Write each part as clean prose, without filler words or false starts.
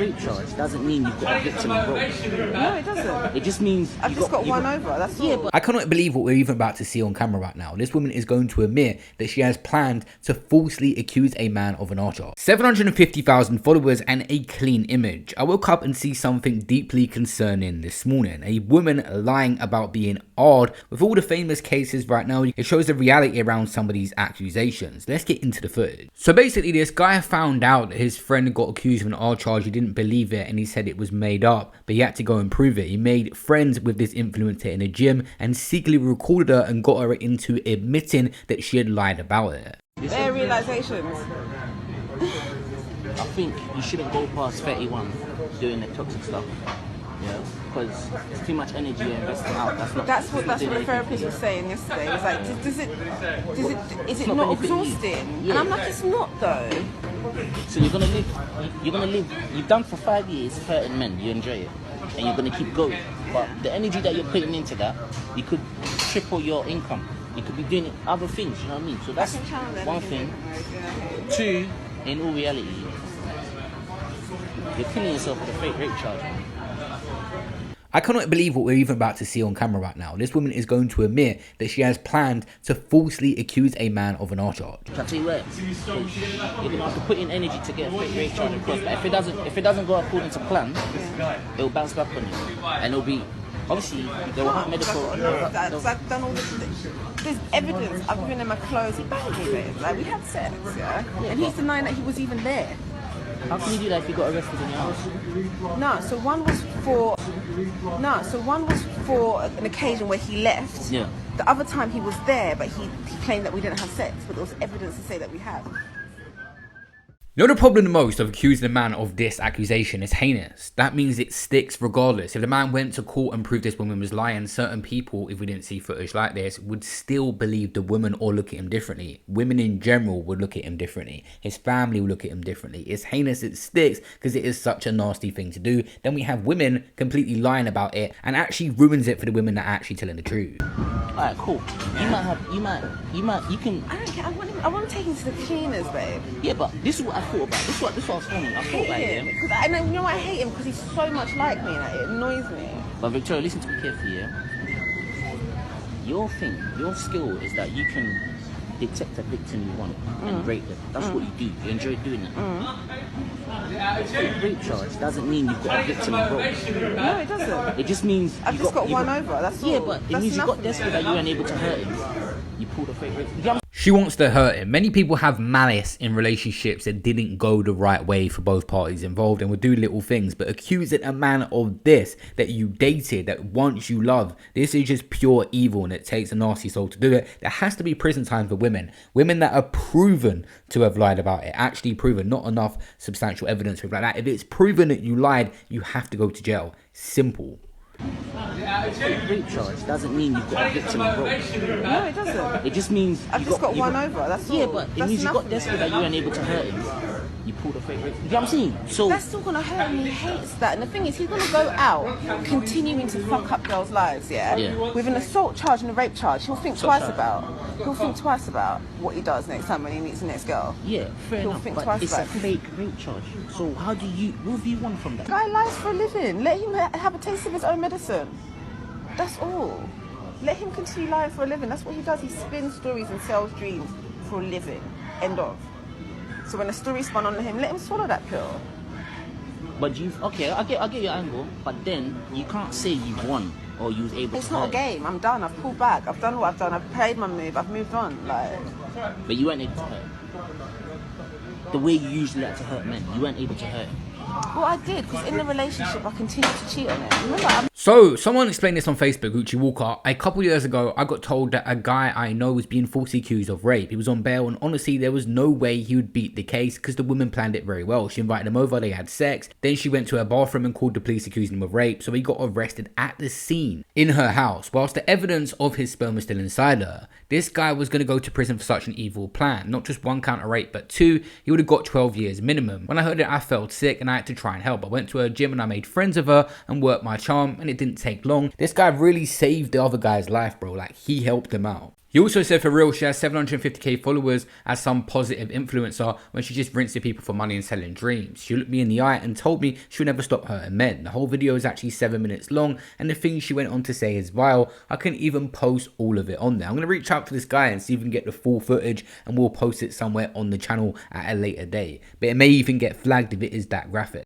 rape charge doesn't mean you've got a victim involved. No, it doesn't. It just means I've just got one over, that's all. Yeah, but I cannot believe what we're even about to see on camera right now. This woman is going to admit that she has planned to falsely accuse a man of an archer. 750,000 followers and a clean image. I woke up and see something deeply concerning this morning. A woman lying about being odd. With all the famous cases right now, it shows the reality around some of these accusations. Let's get into the footage. So basically, this guy found out that his friend got accused of an odd charge. He didn't believe it and he said it was made up, but he had to go and prove it. He made friends with this influencer in a gym and secretly recorded her and got her into admitting that she had lied about it. Their realizations. I think you shouldn't go past 31 doing the toxic stuff. Yeah, because it's too much energy you're investing out. That's what the therapist was saying yesterday. It was like, is it not exhausting? Yeah. And I'm like, it's not though. So you're gonna live. You've done for 5 years hurting men. You enjoy it, and you're gonna keep going. But the energy that you're putting into that, you could triple your income. You could be doing other things. You know what I mean? So that's one thing. Two, in all reality, you're killing yourself with a fake rape charge. I cannot believe what we're even about to see on camera right now. This woman is going to admit that she has planned to falsely accuse a man of an arch charge. I'll tell you what, you're gonna have to put in energy to get a fake rape charge across. But if it doesn't go according to plan, it'll bounce back on you, and it'll be obviously they will have medical. I've done all this. There's evidence. I've been in my clothes. He banged me, babe. Like we had sex, yeah. And he's denying that he was even there. How can you do that if you got arrested in your house? No, so one was for an occasion where he left. Yeah. The other time he was there, but he claimed that we didn't have sex, but there was evidence to say that we have. You know the problem the most of accusing a man of this accusation is heinous. That means it sticks regardless. If the man went to court and proved this woman was lying, certain people, if we didn't see footage like this, would still believe the woman or look at him differently. Women in general would look at him differently. His family would look at him differently. It's heinous, it sticks, because it is such a nasty thing to do. Then we have women completely lying about it and actually ruins it for the women that are actually telling the truth. Alright, cool. You can. I don't care. I want to take him to the cleaners, babe. Yeah, but this is what I thought about. This is what I was thinking. I thought about him. Because I know I hate him because he's so much like me. Like, it annoys me. But Victoria, listen to me carefully, yeah? Your skill is that you can detect a victim you want and rate them. That's what you do. You enjoy doing it. Rape charge doesn't mean you've got a victim involved. No, it doesn't. It just means I've just got one over. That's all. Yeah, but it means you got desperate that you weren't able to hurt him. You pulled a fake rape. She wants to hurt him. Many people have malice in relationships that didn't go the right way for both parties involved and would do little things, but accusing a man of this, that you dated, that once you loved, this is just pure evil and it takes a nasty soul to do it. There has to be prison time for women. Women that are proven to have lied about it, actually proven, not enough substantial evidence like that. If it's proven that you lied, you have to go to jail. Simple. Rape charge doesn't mean you've got a victim involved. No, it doesn't. It just means I've just got one over. That's all. Yeah, but it means you got desperate that you weren't able to hurt him. You pulled a fake rape. You know what I'm saying? So that's still gonna hurt him. He hates that. And the thing is, he's gonna go out continuing to fuck up girls' lives. Yeah. With an assault charge and a rape charge, he'll think twice about what he does next time when he meets the next girl. Yeah, fair He'll enough. think But twice it's about a fake rape charge. So what do you want from that? Guy lies for a living. Let him have a taste of his own medicine. That's all. Let him continue lying for a living. That's what he does. He spins stories and sells dreams for a living. End of. So when a story spun on him, let him swallow that pill. But I get your angle, but then you can't say you won or you was able to. It's not a game. I'm done. I've pulled back. I've done what I've done. I've played my move. I've moved on. Like. But you weren't able to hurt. The way you usually like to hurt men, you weren't able to hurt him. Well, I did, because in the relationship, I continued to cheat on him. Remember, So, someone explained this on Facebook, Gucci Walker. A couple years ago, I got told that a guy I know was being falsely accused of rape. He was on bail, and honestly, there was no way he would beat the case because the woman planned it very well. She invited him over, they had sex. Then she went to her bathroom and called the police accusing him of rape. So he got arrested at the scene in her house. Whilst the evidence of his sperm was still inside her, this guy was going to go to prison for such an evil plan. Not just one count of rape, but two. He would have got 12 years minimum. When I heard it, I felt sick and I had to try and help. I went to her gym and I made friends with her and worked my charm, and it didn't take long. This guy really saved the other guy's life, bro. Like, he helped him out. He also said for real she has 750k followers as some positive influencer when she just rinsing people for money and selling dreams. She looked me in the eye and told me she'll never stop hurting men. The whole video is actually 7 minutes long and the things she went on to say is vile. I couldn't even post all of it on there. I'm going to reach out to this guy and see if we can get the full footage and we'll post it somewhere on the channel at a later date. But it may even get flagged if it is that graphic.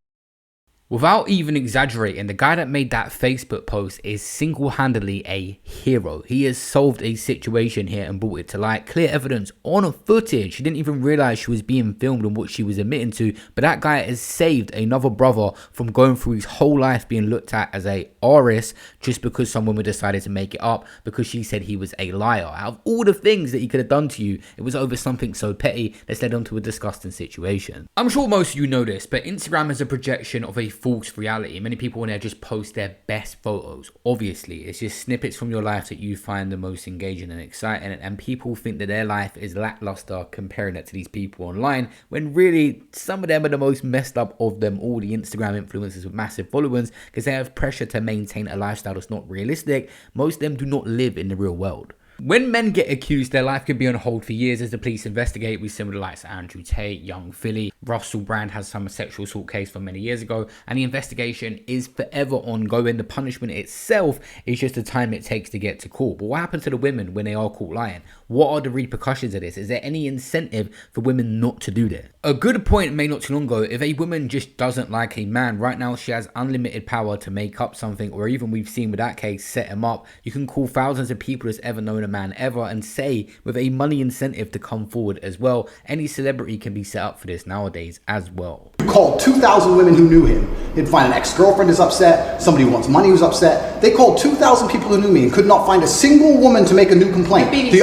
Without even exaggerating, the guy that made that Facebook post is single-handedly a hero. He has solved a situation here and brought it to light. Clear evidence on footage. She didn't even realize she was being filmed and what she was admitting to. But that guy has saved another brother from going through his whole life being looked at as a artist just because some woman decided to make it up because she said he was a liar. Out of all the things that he could have done to you, it was over something so petty that's led on to a disgusting situation. I'm sure most of you know this, but Instagram is a projection of a false reality. Many people on there just post their best photos. Obviously, it's just snippets from your life that you find the most engaging and exciting, and people think that their life is lackluster comparing it to these people online, when really some of them are the most messed up of them all. The Instagram influencers with massive followers, because they have pressure to maintain a lifestyle that's not realistic. Most of them do not live in the real world. When men get accused, their life could be on hold for years as the police investigate. We see the likes of Andrew Tate, Young Philly, Russell Brand has some sexual assault case from many years ago, and the investigation is forever ongoing. The punishment itself is just the time it takes to get to court. But what happens to the women when they are caught lying? What are the repercussions of this? Is there any incentive for women not to do this? A good point made not too long ago: if a woman just doesn't like a man, right now she has unlimited power to make up something, or even we've seen with that case, set him up. You can call thousands of people that's ever known a man ever and say with a money incentive to come forward as well. Any celebrity can be set up for this nowadays as well. You called 2,000 women who knew him. He'd find an ex-girlfriend is upset, somebody who wants money who's upset. They called 2,000 people who knew me and could not find a single woman to make a new complaint. The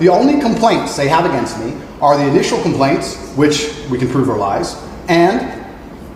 only complaints they have against me are the initial complaints, which we can prove are lies, and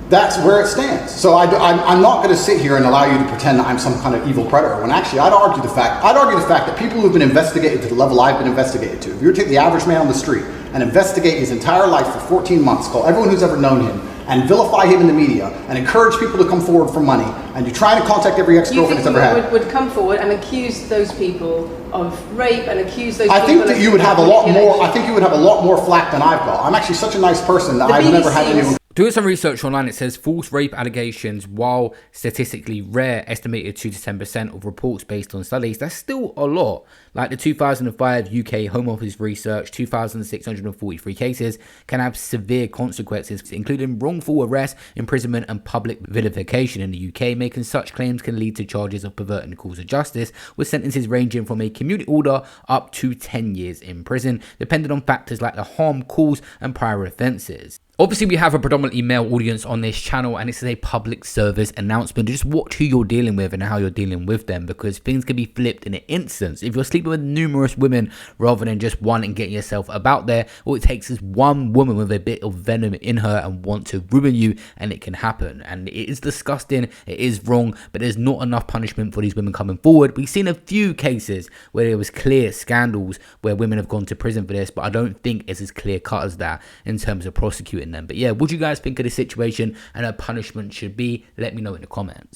that's where it stands. So I'm not going to sit here and allow you to pretend that I'm some kind of evil predator, when actually I'd argue the fact that people who've been investigated to the level I've been investigated to, if you were to take the average man on the street and investigate his entire life for 14 months, call everyone who's ever known him, and vilify him in the media, and encourage people to come forward for money, and you try to contact every ex-girlfriend he's ever had. Would come forward and accuse those people of rape and accuse those people. I think that you would have a lot more. I think you would have a lot more flack than I've got. I'm actually such a nice person that I've never had anyone. Doing some research online, it says false rape allegations, while statistically rare, estimated 2 to 10% of reports based on studies. That's still a lot. Like the 2005 UK Home Office research, 2,643 cases can have severe consequences, including wrongful arrest, imprisonment and public vilification in the UK. Making such claims can lead to charges of perverting the cause of justice, with sentences ranging from a community order up to 10 years in prison, depending on factors like the harm caused and prior offences. Obviously, we have a predominantly male audience on this channel, and this is a public service announcement. Just watch who you're dealing with and how you're dealing with them, because things can be flipped in an instant. If you're sleeping with numerous women rather than just one and getting yourself about there, all it takes is one woman with a bit of venom in her and want to ruin you, and it can happen. And it is disgusting, it is wrong, but there's not enough punishment for these women coming forward. We've seen a few cases where there was clear scandals where women have gone to prison for this, but I don't think it's as clear cut as that in terms of prosecuting them. But yeah, what do you guys think of this situation and her punishment should be? Let me know in the comments.